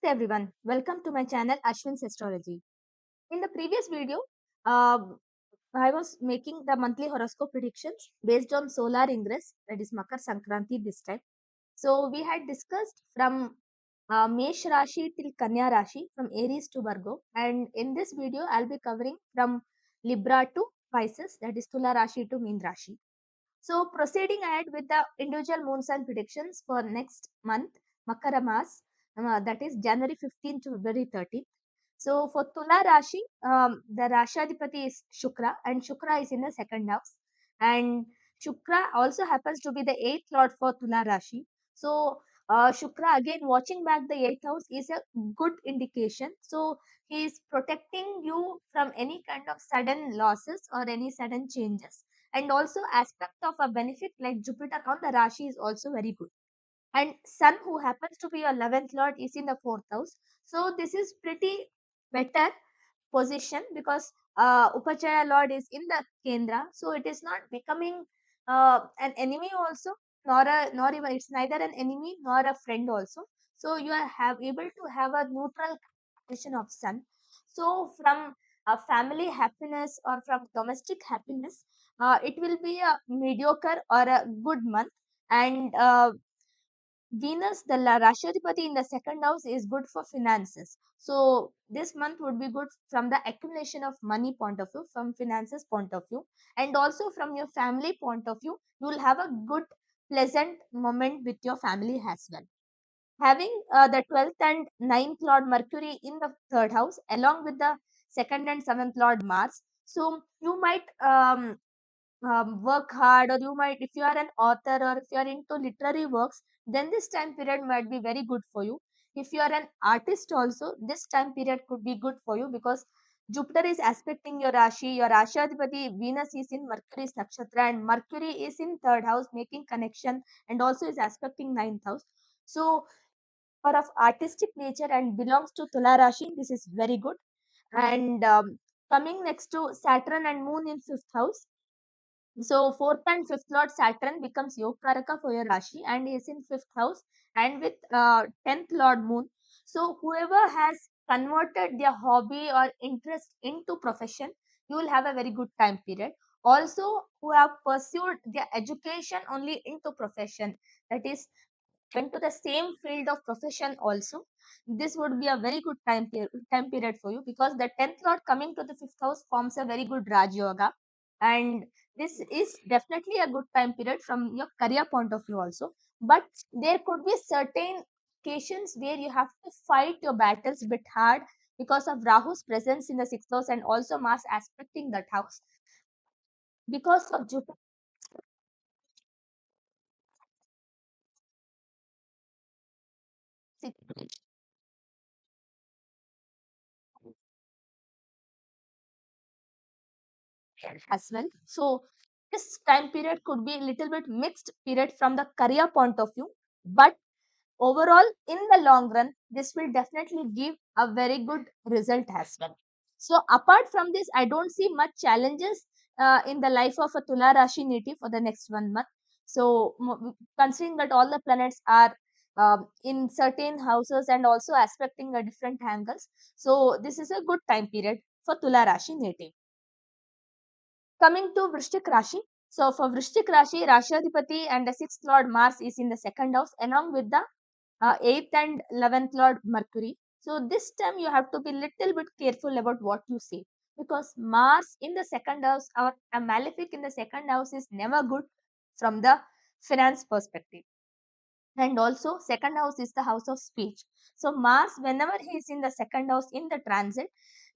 Namaste everyone. Welcome to my channel Ashwin's Astrology. In the previous video, um, I was making the monthly horoscope predictions based on solar ingress, that is Makar Sankranti this time. So we had discussed from Mesh Rashi till Kanya Rashi, from Aries to Virgo, and in this video I'll be covering from Libra to Pisces, that is Tula Rashi to Meen Rashi. So proceeding ahead with the individual moon sign predictions for next month, Makara Mas, that is January 15th to February 13th. So for Tula Rashi, the Rashadipati is Shukra, and Shukra is in the second house. And Shukra also happens to be the eighth lord for Tula Rashi. So Shukra, again watching back the eighth house, is a good indication. So he is protecting you from any kind of sudden losses or any sudden changes, and also aspect of a benefit like Jupiter on the Rashi is also very good. And Sun, who happens to be your 11th lord, is in the fourth house. So this is pretty better position because Upachaya lord is in the Kendra, so it is not becoming an enemy also, nor even it's neither an enemy nor a friend also. So you are able to have a neutral position of Sun. So from family happiness or from domestic happiness, it will be a mediocre or a good month. And Venus, the Rashadipati in the second house, is good for finances. So this month would be good from the accumulation of money point of view, from finances point of view, and also from your family point of view. You will have a good, pleasant moment with your family as well. Having the 12th and 9th Lord Mercury in the third house, along with the second and seventh Lord Mars. So you might work hard, or you might, if you are an author or if you are into literary works, then this time period might be very good for you. If you are an artist also, this time period could be good for you because Jupiter is aspecting your Rashi, your Rashadipati Venus is in Mercury's nakshatra, and Mercury is in third house making connection, and also is aspecting ninth house. So for of artistic nature and belongs to Tula Rashi, this is very good. And coming next to Saturn and Moon in fifth house, so fourth and fifth lord Saturn becomes Yogaraka for your Rashi and is in fifth house, and with 10th lord Moon. So whoever has converted their hobby or interest into profession, you will have a very good time period. Also, who have pursued their education only into profession, that is went to the same field of profession also, this would be a very good time period for you, because the 10th lord coming to the fifth house forms a very good Raj Yoga, and this is definitely a good time period from your career point of view also. But there could be certain occasions where you have to fight your battles a bit hard because of Rahu's presence in the sixth house, and also Mars aspecting that house because of Jupiter as well. So this time period could be a little bit mixed period from the career point of view, but overall in the long run, this will definitely give a very good result as well. So apart from this, I don't see much challenges in the life of a Tula Rashi native for the next 1 month. So considering that all the planets are in certain houses and also aspecting a different angles, so this is a good time period for Tula Rashi native. Coming to Vrishchik Rashi. So for Vrishchik Rashi, Rashadipati and the sixth Lord Mars is in the second house, along with the eighth and 11th Lord Mercury. So this time you have to be little bit careful about what you say, because Mars in the second house or a malefic in the second house is never good from the finance perspective. And also second house is the house of speech. So Mars, whenever he is in the second house in the transit,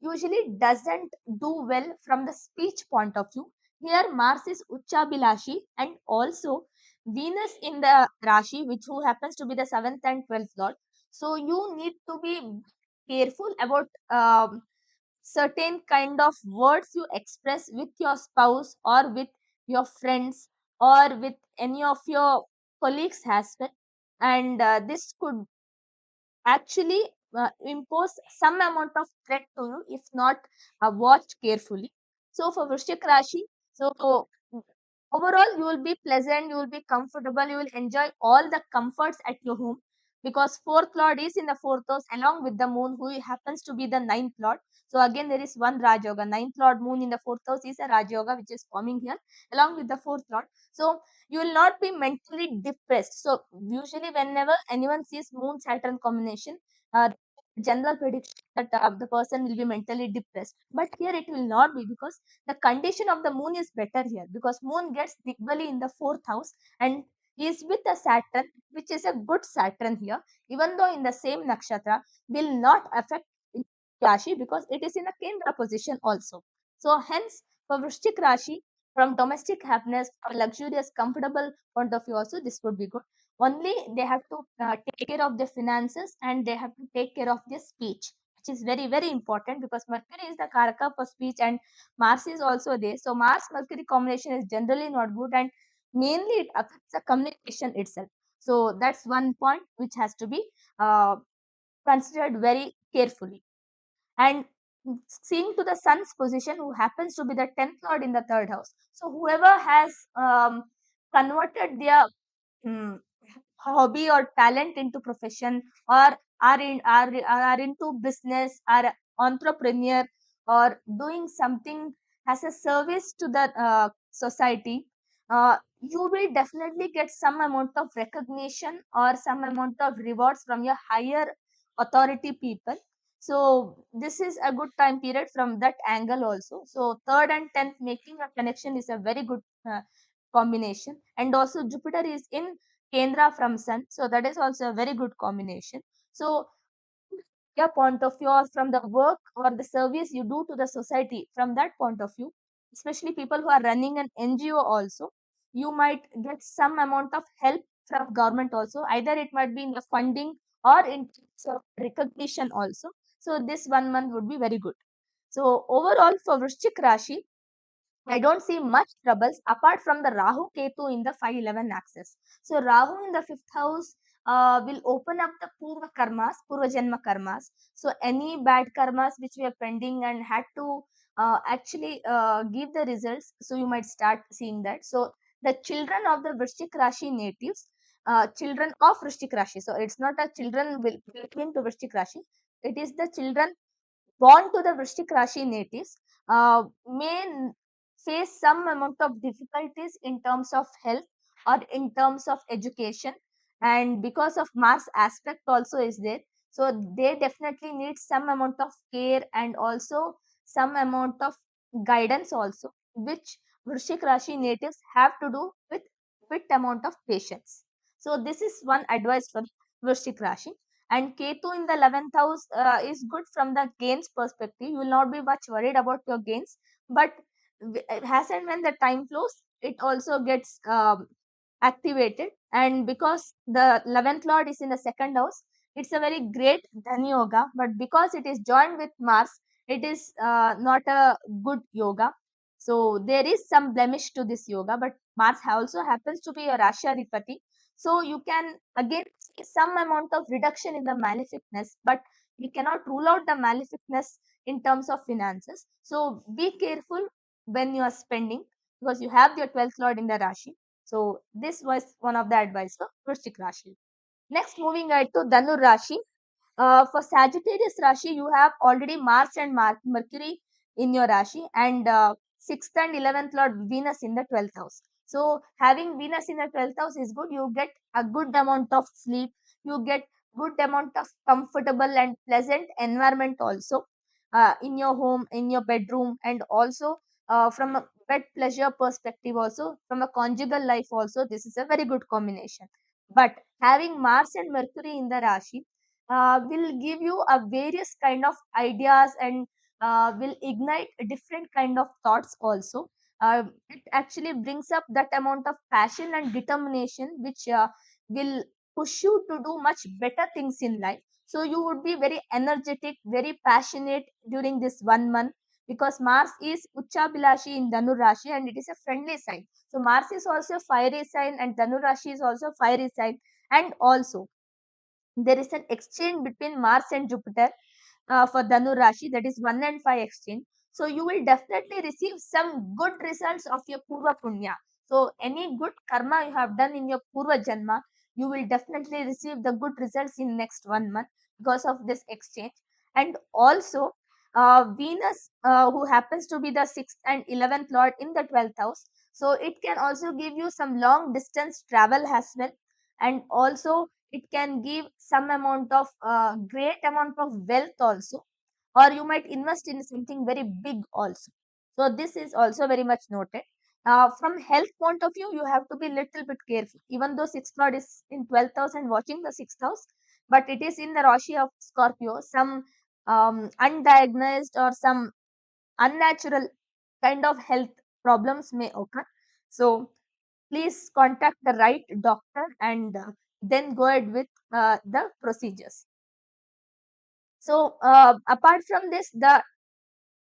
usually doesn't do well from the speech point of view. Here Mars is Uchabilashi, and also Venus in the Rashi, which who happens to be the 7th and 12th lord. So you need to be careful about certain kind of words you express with your spouse or with your friends or with any of your colleagues as well. And this could actually impose some amount of threat to you if not watched carefully. So for Vrishchik Rashi, so overall you will be pleasant, you will be comfortable, you will enjoy all the comforts at your home. because fourth lord is in the fourth house along with the moon, who happens to be the ninth lord. So again, there is one Raj Yoga. Ninth lord moon in the fourth house is a Raj Yoga which is forming here along with the fourth lord. So you will not be mentally depressed. So usually whenever anyone sees moon Saturn combination, general prediction that the person will be mentally depressed. But here it will not be, because the condition of the moon is better here, because moon gets Digbali in the fourth house and is with a Saturn, which is a good Saturn here, even though in the same nakshatra, will not affect Rashi because it is in a Kendra position also. So hence for Vrishchik Rashi, from domestic happiness or luxurious, comfortable point of view also, this would be good. Only they have to take care of their finances, and they have to take care of their speech, which is very, very important, because Mercury is the Karaka for speech and Mars is also there. So Mars Mercury combination is generally not good, and mainly it affects the communication itself. So that's one point which has to be uh, considered very carefully. And seeing to the sun's position, who happens to be the 10th lord in the third house. So whoever has converted their mm, hobby or talent into profession, or are into business, are entrepreneur, or doing something as a service to the society, you will definitely get some amount of recognition or some amount of rewards from your higher authority people. So this is a good time period from that angle also. So third and 10th making a connection is a very good combination. And also Jupiter is in Kendra from Sun. So that is also a very good combination. So your point of view, or from the work or the service you do to the society, from that point of view, especially people who are running an NGO also, you might get some amount of help from government also. Either it might be in the funding or in terms of recognition also. So this 1 month would be very good. So overall for Vrishchik Rashi, I don't see much troubles apart from the Rahu Ketu in the 511 axis. So Rahu in the fifth house will open up the Purva karmas, Purva Janma karmas. So any bad karmas which we are pending and had to actually give the results, so you might start seeing that. So the children of the Vrishchik Rashi natives, children of Vrishchik Rashi. So it's not a children will between to Vrishchik Rashi. It is the children born to the Vrishchik Rashi natives may face some amount of difficulties in terms of health or in terms of education, and because of Mars aspect also is there. So they definitely need some amount of care and also some amount of guidance also, which Vrishchik Rashi natives have to do with bit amount of patience. So this is one advice for Vrishchik Rashi. And Ketu in the 11th house is good from the gains perspective. You will not be much worried about your gains, but as and when the time flows, it also gets activated. And because the 11th lord is in the second house, it's a very great Dhan yoga, but because it is joined with Mars, it is not a good yoga. So there is some blemish to this yoga, but Mars also happens to be a Rashya so you can again see some amount of reduction in the maleficness, but we cannot rule out the maleficness in terms of finances. So be careful when you are spending, because you have your 12th lord in the Rashi. So this was one of the advice for Vrishchik Rashi. Next, moving ahead to Dhanur Rashi. For Sagittarius Rashi, you have already Mars and Mercury in your Rashi, and 6th and 11th Lord Venus in the 12th house. So having Venus in the 12th house is good. You get a good amount of sleep. You get good amount of comfortable and pleasant environment also in your home, in your bedroom, and also from a bed pleasure perspective also, from a conjugal life also, this is a very good combination. But having Mars and Mercury in the Rashi will give you a various kind of ideas, and will ignite different kind of thoughts also. It actually brings up that amount of passion and determination which will push you to do much better things in life. So you would be very energetic, very passionate during this 1 month, because Mars is Uchabilashi in Dhanur Rashi and it is a friendly sign. So Mars is also a fiery sign and Dhanur Rashi is also a fiery sign. And also there is an exchange between Mars and Jupiter for Dhanur Rashi, that is 1 and 5 exchange. So you will definitely receive some good results of your Purva Punya. So any good karma you have done in your Purva Janma you will definitely receive the good results in next 1 month because of this exchange. And also Venus, who happens to be the 6th and 11th lord in the 12th house, so it can also give you some long distance travel as well. And also it can give some amount of great amount of wealth also, or you might invest in something very big also. So this is also very much noted. From health point of view, you have to be little bit careful, even though 6th lord is in 12th house and watching the 6th house, but it is in the Rashi of Scorpio. Some undiagnosed or some unnatural kind of health problems may occur. So please contact the right doctor and then go ahead with the procedures. So apart from this, the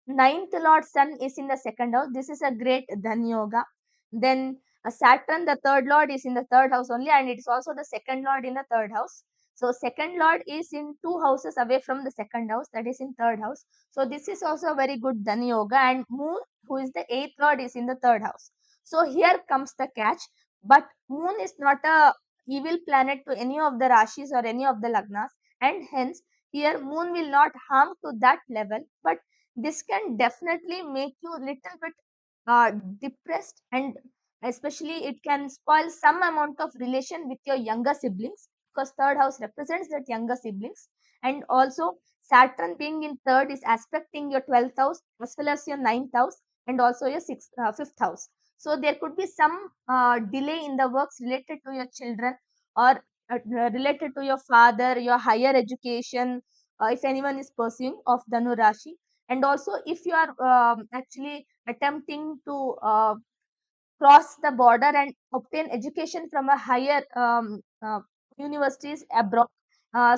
ninth lord sun is in the second house. This is a great dhan yoga. Then Saturn, the third lord, is in the third house only, and it is also the second lord in the third house. So second lord is in two houses away from the second house, that is in third house. So this is also a very good dhan yoga. And moon, who is the eighth lord, is in the third house. So here comes the catch. But moon is not a evil planet to any of the rashis or any of the lagnas, and hence here moon will not harm to that level. But this can definitely make you little bit depressed, and especially it can spoil some amount of relation with your younger siblings, because third house represents that younger siblings. And also Saturn being in third is aspecting your 12th house as well as your ninth house, and also your fifth house. So there could be some delay in the works related to your children, or related to your father, your higher education, if anyone is pursuing of Dhanu Rashi. And also if you are actually attempting to cross the border and obtain education from a higher universities abroad,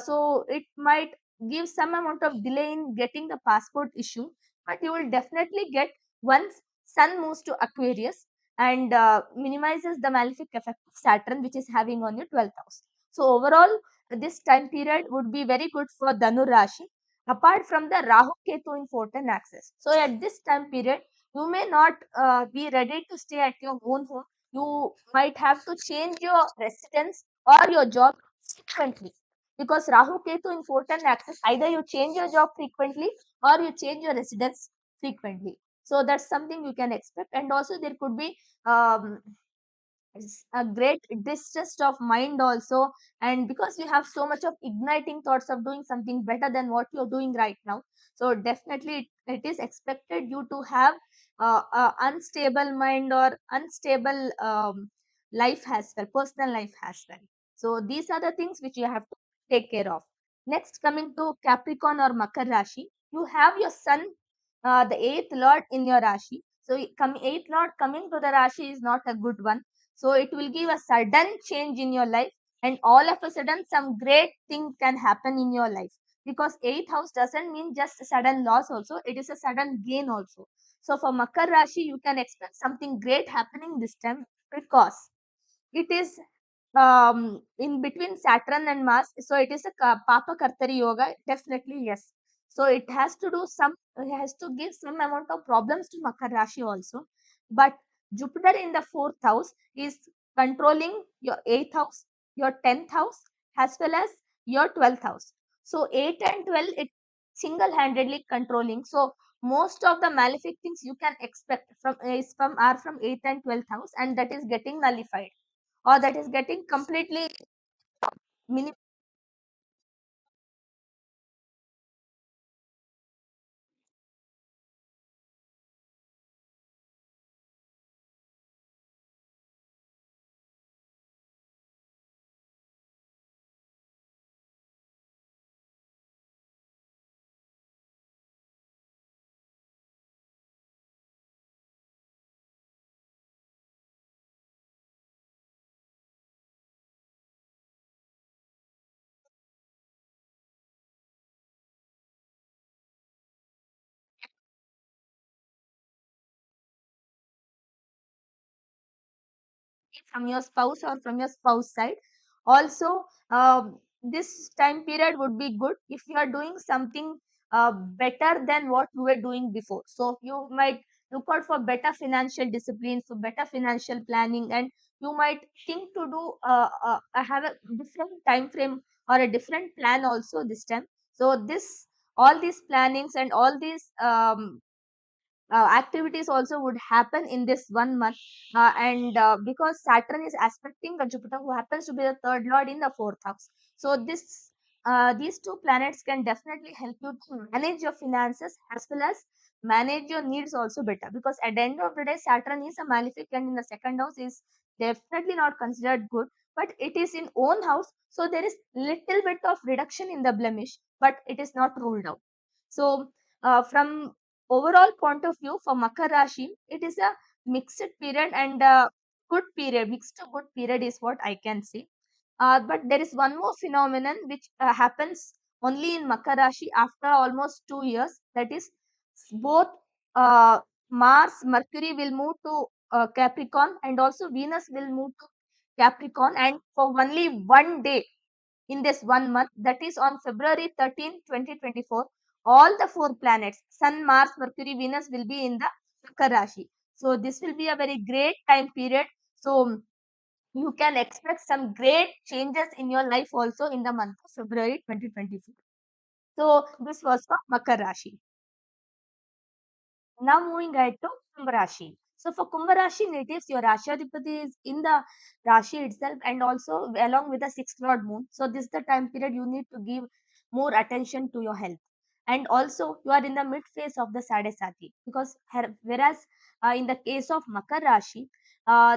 so it might give some amount of delay in getting the passport issue, but you will definitely get once sun moves to Aquarius and minimizes the malefic effect of Saturn, which is having on your 12th house. So overall, this time period would be very good for Dhanu Rashi, apart from the Rahu Ketu in 14 axis. So at this time period, you may not be ready to stay at your own home. You might have to change your residence or your job frequently, because Rahu Ketu in 14 axis, either you change your job frequently or you change your residence frequently. So that's something you can expect. And also there could be um, a great distress of mind also, and because you have so much of igniting thoughts of doing something better than what you're doing right now, so definitely it is expected you to have a unstable mind or unstable life as well, personal life as well. So these are the things which you have to take care of. Next, coming to Capricorn or Makar Rashi, you have your sun, the eighth lord in your Rashi. So eighth lord coming to the Rashi is not a good one. So it will give a sudden change in your life, and all of a sudden some great thing can happen in your life, because eighth house doesn't mean just a sudden loss also, it is a sudden gain also. So for Makar Rashi, you can expect something great happening this time, because it is in between Saturn and Mars. So it is a Papa Kartari Yoga, definitely yes. So it has to do some, it has to give some amount of problems to Makar Rashi also. But Jupiter in the fourth house is controlling your eighth house, your 10th house, as well as your 12th house. So 8 and 12, it single-handedly controlling. So most of the malefic things you can expect from is from are from 8th and 12th house, and that is getting nullified, or that is getting completely mini. From your spouse or from your spouse side. Also, this time period would be good if you are doing something better than what you were doing before. So you might look out for better financial discipline, for better financial planning, and you might think to do have a different time frame or a different plan also this time. So this all these plannings and all these activities also would happen in this 1 month, and because Saturn is aspecting the Jupiter, who happens to be the third lord in the fourth house. So this these two planets can definitely help you to manage your finances as well as manage your needs also better, because at the end of the day Saturn is a malefic and in the second house is definitely not considered good, but it is in own house, so there is little bit of reduction in the blemish, but it is not ruled out. So from overall point of view for Makar Rashi, it is a mixed period and a good period. Mixed to good period is what I can say. But there is one more phenomenon which happens only in Makar Rashi after almost 2 years. That is, both uh, Mars, Mercury will move to Capricorn, and also Venus will move to Capricorn, and for only 1 day in this 1 month, that is on February 13, 2024, all the four planets, Sun, Mars, Mercury, Venus, will be in the Makar Rashi. So this will be a very great time period. So you can expect some great changes in your life also in the month of February 2024. So this was for Makar Rashi. Now moving ahead to Kumbha Rashi. So for Kumbha Rashi natives, your Rashadipati is in the Rashi itself and also along with the sixth lord moon. So this is the time period you need to give more attention to your health. And also you are in the mid phase of the Sadesati, because whereas in the case of Makar Rashi,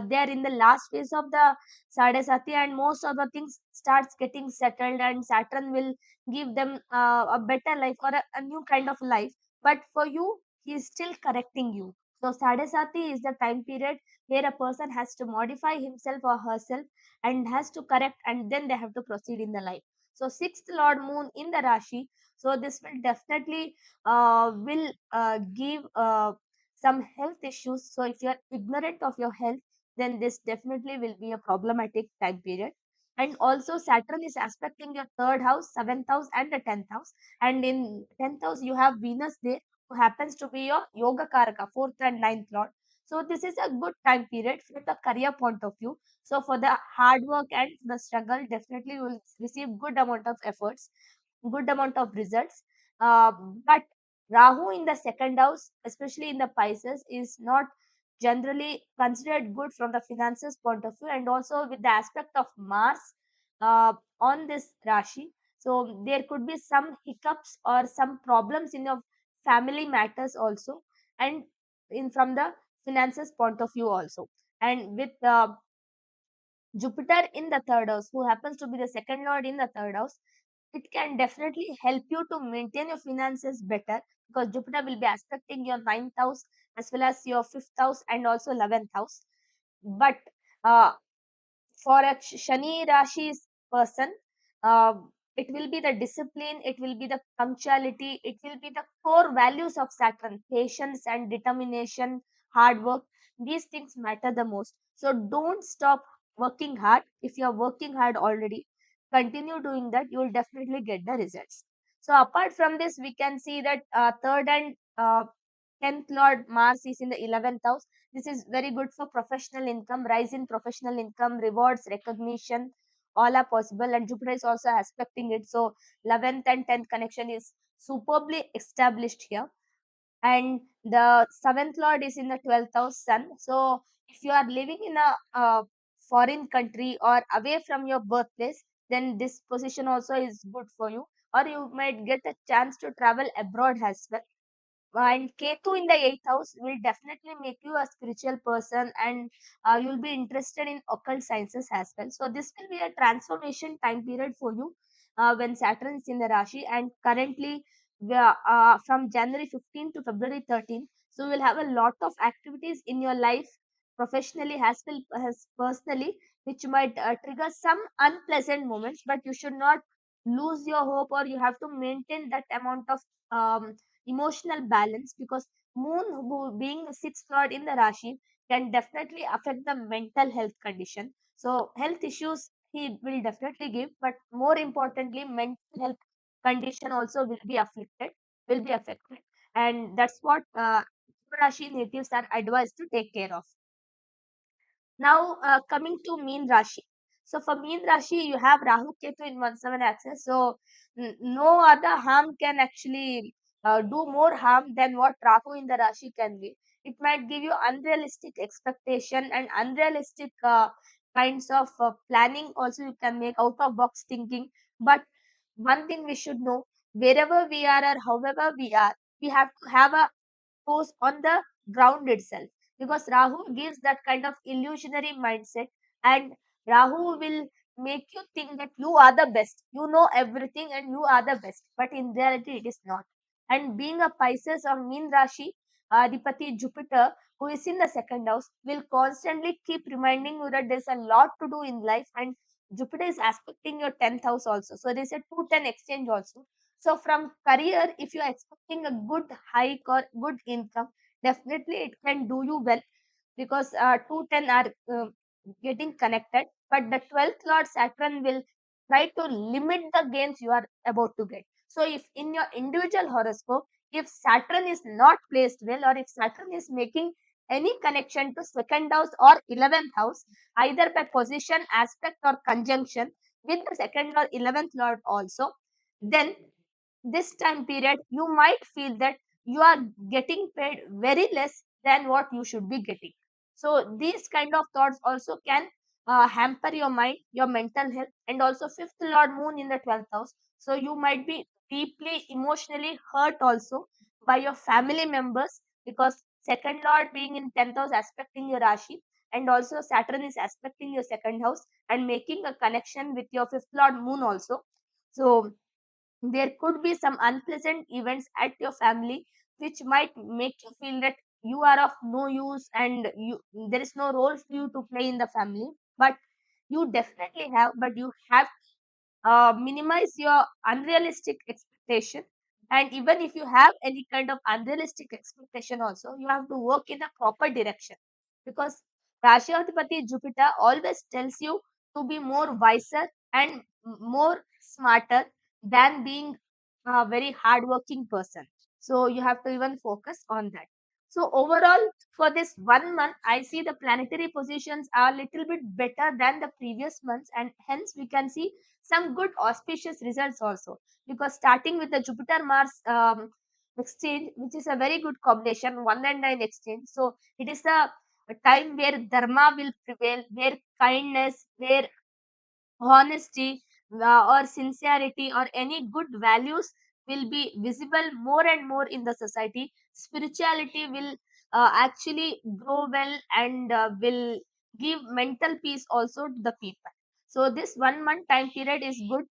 they are in the last phase of the Sadesati, and most of the things starts getting settled and Saturn will give them a better life or a new kind of life. But for you, he is still correcting you. So Sadesati is the time period where a person has to modify himself or herself and has to correct, and then they have to proceed in the life. So sixth Lord Moon in the Rashi. So this will definitely will give some health issues. So if you are ignorant of your health, then this definitely will be a problematic time period. And also Saturn is aspecting your third house, seventh house, and the 10th house. And in 10th house, you have Venus there, who happens to be your Yoga Karaka, fourth and ninth lord. So this is a good time period from the career point of view. So for the hard work and the struggle, definitely you will receive good amount of efforts, good amount of results. Uh, but Rahu in the second house, especially in the Pisces, is not generally considered good from the finances point of view, and also with the aspect of Mars uh, on this Rashi. So there could be some hiccups or some problems in your family matters also, and in from the finances point of view also. And with Jupiter in the third house, who happens to be the second lord in the third house, it can definitely help you to maintain your finances better, because Jupiter will be aspecting your ninth house as well as your fifth house and also 11th house. But uh, for a Shani Rashi's person, uh, it will be the discipline, it will be the punctuality, it will be the core values of Saturn, patience and determination, hard work. These things matter the most. So don't stop working hard. If you are working hard already, continue doing that. You will definitely get the results. So apart from this, we can see that third and 10th Lord Mars is in the 11th house. This is very good for professional income, rise in professional income, rewards, recognition, all are possible. And Jupiter is also aspecting it. So 11th and 10th connection is superbly established here. And the 7th Lord is in the 12th house, Sun. So if you are living in a foreign country or away from your birthplace, then this position also is good for you. Or you might get a chance to travel abroad as well. And Ketu in the eighth house will definitely make you a spiritual person, and you'll be interested in occult sciences as well. So this will be a transformation time period for you when Saturn is in the Rashi. And currently, we are, from January 15 to February 13. So we'll have a lot of activities in your life, professionally as well as personally, which might trigger some unpleasant moments. But you should not lose your hope, or you have to maintain that amount of emotional balance, because moon, who being the sixth lord in the Rashi, can definitely affect the mental health condition. So health issues he will definitely give, but more importantly mental health condition also will be affected. And that's what Rashi natives are advised to take care of. Now, coming to Meen Rashi. So for Meen Rashi, you have Rahu Ketu in 1/7 axis. So no other harm can actually do more harm than what Rahu in the Rashi can be. It might give you unrealistic expectation and unrealistic kinds of planning. Also, you can make out of box thinking. But one thing we should know: wherever we are or however we are, we have to have a goes on the ground itself, because Rahu gives that kind of illusionary mindset, and Rahu will make you think that you are the best, you know everything, and you are the best, but in reality, it is not. And being a Pisces or Meen Rashi, Adipati Jupiter, who is in the second house, will constantly keep reminding you that there's a lot to do in life, and Jupiter is aspecting your 10th house also. So there's a 2-10 exchange also. So from career, if you're expecting a good hike or good income, definitely it can do you well, because 210 are getting connected. But the 12th Lord Saturn will try to limit the gains you are about to get. So if in your individual horoscope, if Saturn is not placed well, or if Saturn is making any connection to second house or 11th house, either by position, aspect, or conjunction with the second or 11th Lord also, then this time period you might feel that you are getting paid very less than what you should be getting. So these kind of thoughts also can hamper your mind, your mental health. And also fifth Lord Moon in the 12th house, so you might be deeply emotionally hurt also by your family members, because second Lord being in 10th house aspecting your Rashi, and also Saturn is aspecting your second house and making a connection with your fifth Lord Moon also. So there could be some unpleasant events at your family which might make you feel that you are of no use, and there is no role for you to play in the family. But you definitely have, but you have minimize your unrealistic expectation. And even if you have any kind of unrealistic expectation also, you have to work in a proper direction, because Rashiyadipati Jupiter always tells you to be more wiser and more smarter than being a very hardworking person. So you have to even focus on that. So overall, for this 1 month, I see the planetary positions are a little bit better than the previous months, and hence we can see some good auspicious results also, because starting with the Jupiter Mars exchange, which is a very good combination, 1 and 9 exchange. So it is a time where dharma will prevail, where kindness, where honesty, or sincerity, or any good values will be visible more and more in the society. Spirituality will actually grow well, and will give mental peace also to the people. So this 1 month time period is good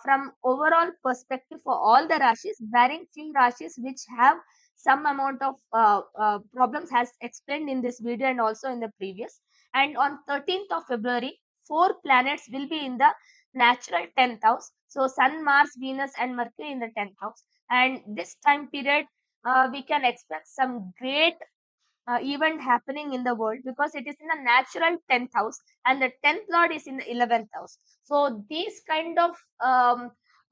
from overall perspective for all the rashis, barring few rashis which have some amount of problems, as explained in this video and also in the previous. And on 13th of February, four planets will be in the natural 10th house. So Sun, Mars, Venus, and Mercury in the 10th house. And this time period, we can expect some great event happening in the world, because it is in the natural 10th house, and the 10th lord is in the 11th house. So these kind of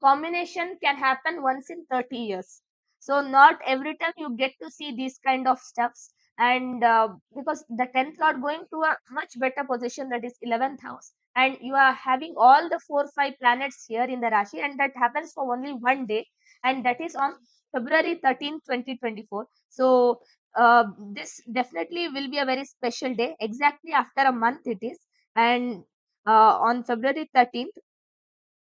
combination can happen once in 30 years. So not every time you get to see these kind of stuffs. And because the 10th lord going to a much better position, that is 11th house, and you are having all the 4 5 planets here in the rashi, and that happens for only 1 day, and that is on February 13th, 2024. So this definitely will be a very special day. Exactly after a month it is, and on February 13th.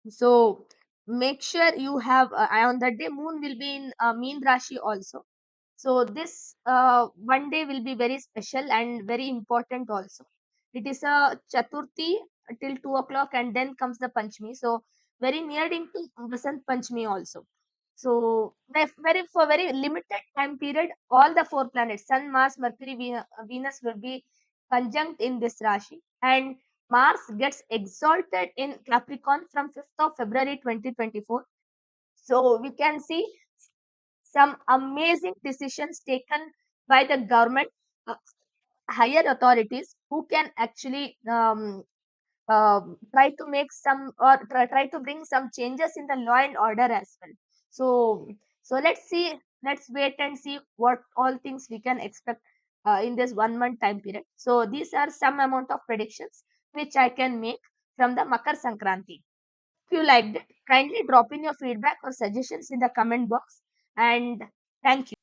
So make sure you have on that day moon will be in Meen Rashi also. So this 1 day will be very special and very important also. It is a Chaturthi till 2 o'clock, and then comes the Panchami. So very nearing to Vasant Panchami also. So very for very limited time period, all the four planets, Sun, Mars, Mercury, Venus will be conjunct in this Rashi, and Mars gets exalted in Capricorn from 5th of February 2024. So we can see some amazing decisions taken by the government, uh, higher authorities, who can actually try to make some, or try to bring some changes in the law and order as well. So let's see, let's wait and see what all things we can expect in this 1 month time period. So these are some amount of predictions which I can make from the Makar Sankranti. If you liked it, kindly drop in your feedback or suggestions in the comment box, and thank you.